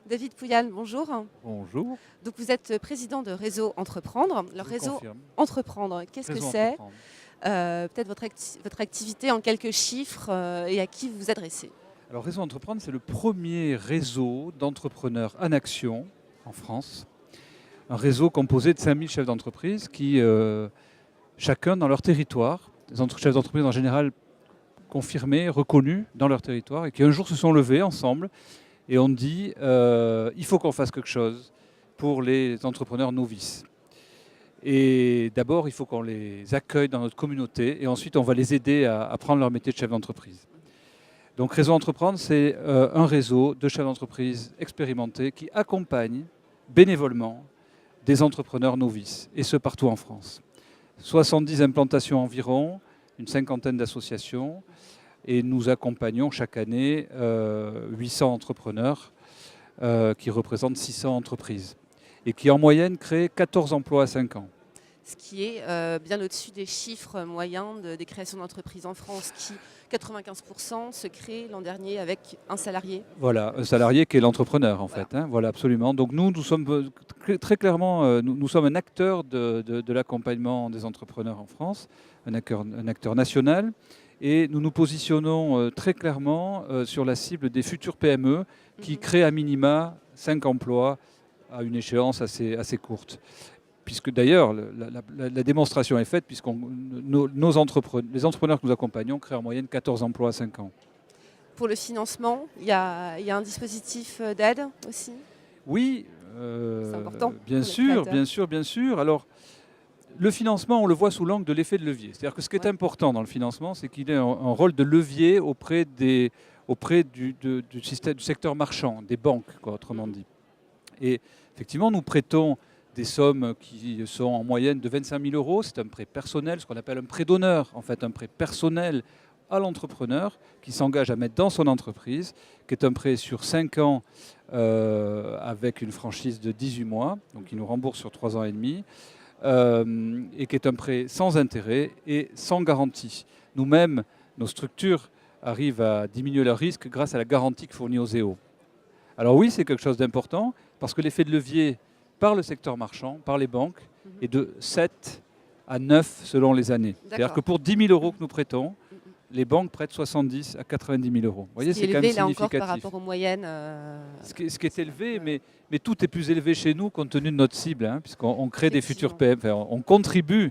David Pouyan, bonjour. Bonjour. Donc vous êtes président de Réseau Entreprendre. Le Je Réseau confirme. Entreprendre, qu'est-ce que Réseau c'est? Entreprendre. Peut-être votre activité en quelques chiffres et à qui vous vous adressez. Alors Réseau Entreprendre, c'est le premier réseau d'entrepreneurs en action en France. Un réseau composé de 5000 chefs d'entreprise qui, chacun dans leur territoire, des chefs d'entreprise en général confirmés, reconnus dans leur territoire, et qui un jour se sont levés ensemble et ont dit il faut qu'on fasse quelque chose pour les entrepreneurs novices. Et d'abord, il faut qu'on les accueille dans notre communauté et ensuite, on va les aider à apprendre leur métier de chef d'entreprise. Donc Réseau Entreprendre, c'est un réseau de chefs d'entreprise expérimentés qui accompagnent bénévolement des entrepreneurs novices, et ce partout en France. 70 implantations environ, une cinquantaine d'associations, et nous accompagnons chaque année 800 entrepreneurs qui représentent 600 entreprises et qui en moyenne créent 14 emplois à 5 ans. Ce qui est bien au-dessus des chiffres moyens des créations d'entreprises en France, qui 95% se créent l'an dernier avec un salarié. Voilà, un salarié qui est l'entrepreneur en fait. Hein, voilà, absolument. Donc nous sommes très clairement, nous sommes un acteur de l'accompagnement des entrepreneurs en France, un acteur national. Et nous nous positionnons très clairement sur la cible des futures PME qui créent à minima 5 emplois à une échéance assez courte. Puisque d'ailleurs, la démonstration est faite, puisque les entrepreneurs que nous accompagnons créent en moyenne 14 emplois à 5 ans. Pour le financement, il y a un dispositif d'aide aussi? Oui, c'est important. bien sûr. Alors, le financement, on le voit sous l'angle de l'effet de levier. C'est-à-dire que ce qui est important dans le financement, c'est qu'il ait un rôle de levier auprès du secteur marchand, des banques, autrement dit. Et effectivement, nous prêtons des sommes qui sont en moyenne de 25 000 euros. C'est un prêt personnel, ce qu'on appelle un prêt d'honneur, en fait, un prêt personnel à l'entrepreneur qui s'engage à mettre dans son entreprise, qui est un prêt sur 5 ans avec une franchise de 18 mois, donc il nous rembourse sur 3 ans et demi. Et qui est un prêt sans intérêt et sans garantie. Nous-mêmes, nos structures arrivent à diminuer leur risque grâce à la garantie que fournit Oseo. Alors oui, c'est quelque chose d'important, parce que l'effet de levier par le secteur marchand, par les banques, est de 7 à 9 selon les années. C'est-à-dire que pour 10 000 euros que nous prêtons, les banques prêtent 70 à 90 000 euros. Vous voyez, c'est quand même significatif. Encore par rapport aux moyennes. Ce qui est élevé, mais tout est plus élevé chez nous compte tenu de notre cible, hein, puisqu'on crée des futures PME. Enfin, on contribue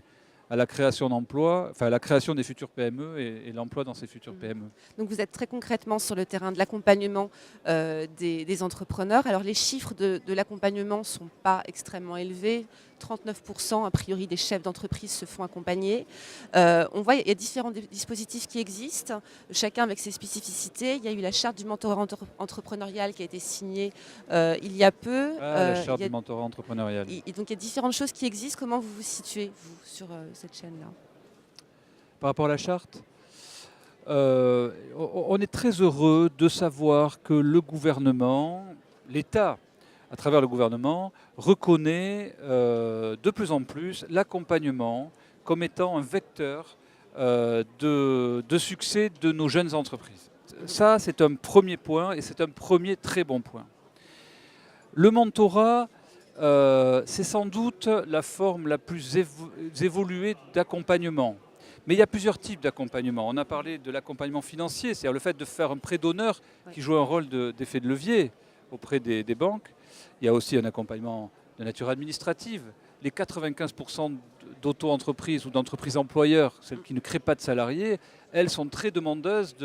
à la création d'emplois, enfin à la création des futures PME et l'emploi dans ces futures PME. Donc vous êtes très concrètement sur le terrain de l'accompagnement des entrepreneurs. Alors les chiffres de l'accompagnement ne sont pas extrêmement élevés. 39% a priori des chefs d'entreprise se font accompagner. On voit qu'il y a différents dispositifs qui existent, chacun avec ses spécificités. Il y a eu la charte du mentorat entrepreneurial qui a été signée il y a peu. La charte du mentorat entrepreneurial. Et donc il y a différentes choses qui existent. Comment vous vous situez, vous, sur cette chaîne-là? Par rapport à la charte, on est très heureux de savoir que le gouvernement, l'État, à travers le gouvernement, reconnaît de plus en plus l'accompagnement comme étant un vecteur de succès de nos jeunes entreprises. Ça, c'est un premier point et c'est un premier très bon point. Le mentorat, c'est sans doute la forme la plus évoluée d'accompagnement. Mais il y a plusieurs types d'accompagnement. On a parlé de l'accompagnement financier, c'est-à-dire le fait de faire un prêt d'honneur qui joue un rôle d'effet de levier auprès des banques. Il y a aussi un accompagnement de nature administrative. Les 95% d'auto-entreprises ou d'entreprises employeurs, celles qui ne créent pas de salariés, elles sont très demandeuses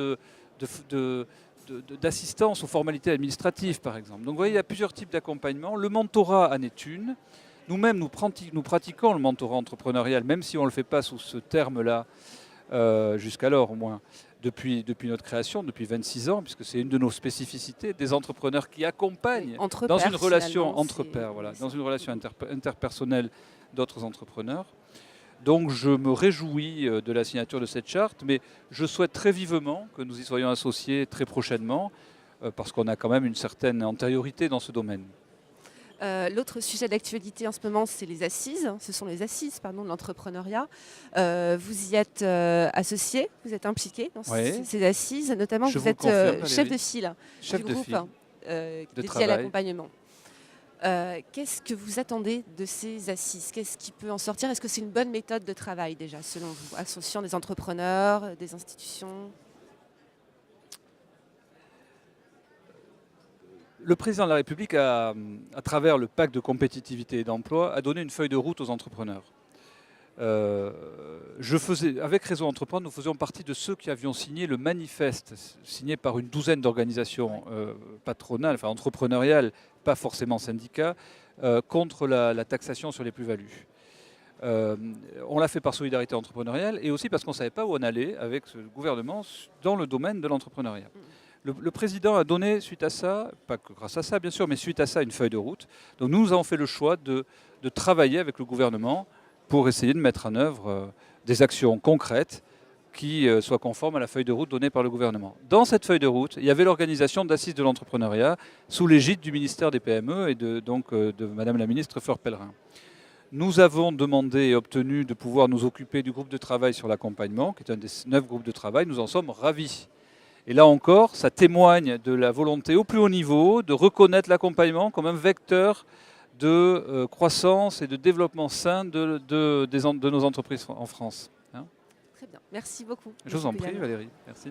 d'assistance aux formalités administratives, par exemple. Donc vous voyez, il y a plusieurs types d'accompagnement. Le mentorat en est une. Nous-mêmes, nous pratiquons le mentorat entrepreneurial, même si on ne le fait pas sous ce terme-là, jusqu'alors au moins, depuis notre création, depuis 26 ans, puisque c'est une de nos spécificités, des entrepreneurs qui accompagnent dans une relation entre pairs, voilà, dans une relation interpersonnelle d'autres entrepreneurs. Donc je me réjouis de la signature de cette charte, mais je souhaite très vivement que nous y soyons associés très prochainement, parce qu'on a quand même une certaine antériorité dans ce domaine. L'autre sujet d'actualité en ce moment, c'est les assises. Ce sont les assises de l'entrepreneuriat. Vous y êtes associé, vous êtes impliqué dans ces assises. Notamment, vous êtes chef de file du groupe. dédiées à travail. l'accompagnement. Qu'est-ce que vous attendez de ces assises? Qu'est-ce qui peut en sortir? Est-ce que c'est une bonne méthode de travail déjà, selon vous, associant des entrepreneurs, des institutions? Le président de la République, à travers le pacte de compétitivité et d'emploi, a donné une feuille de route aux entrepreneurs. Avec Réseau Entreprendre, nous faisions partie de ceux qui avions signé le manifeste, signé par une douzaine d'organisations patronales, enfin entrepreneuriales, pas forcément syndicats, contre la taxation sur les plus-values. On l'a fait par solidarité entrepreneuriale et aussi parce qu'on ne savait pas où on allait avec ce gouvernement dans le domaine de l'entrepreneuriat. Le président a donné, suite à ça, pas que grâce à ça bien sûr, mais suite à ça, une feuille de route. Donc nous avons fait le choix de travailler avec le gouvernement pour essayer de mettre en œuvre des actions concrètes qui soient conformes à la feuille de route donnée par le gouvernement. Dans cette feuille de route, il y avait l'organisation d'assises de l'entrepreneuriat sous l'égide du ministère des PME et de Madame la ministre Fleur Pellerin. Nous avons demandé et obtenu de pouvoir nous occuper du groupe de travail sur l'accompagnement, qui est un des 9 groupes de travail. Nous en sommes ravis. Et là encore, ça témoigne de la volonté au plus haut niveau de reconnaître l'accompagnement comme un vecteur de croissance et de développement sain de nos entreprises en France. Très bien, merci beaucoup. Je vous en prie Valérie, merci.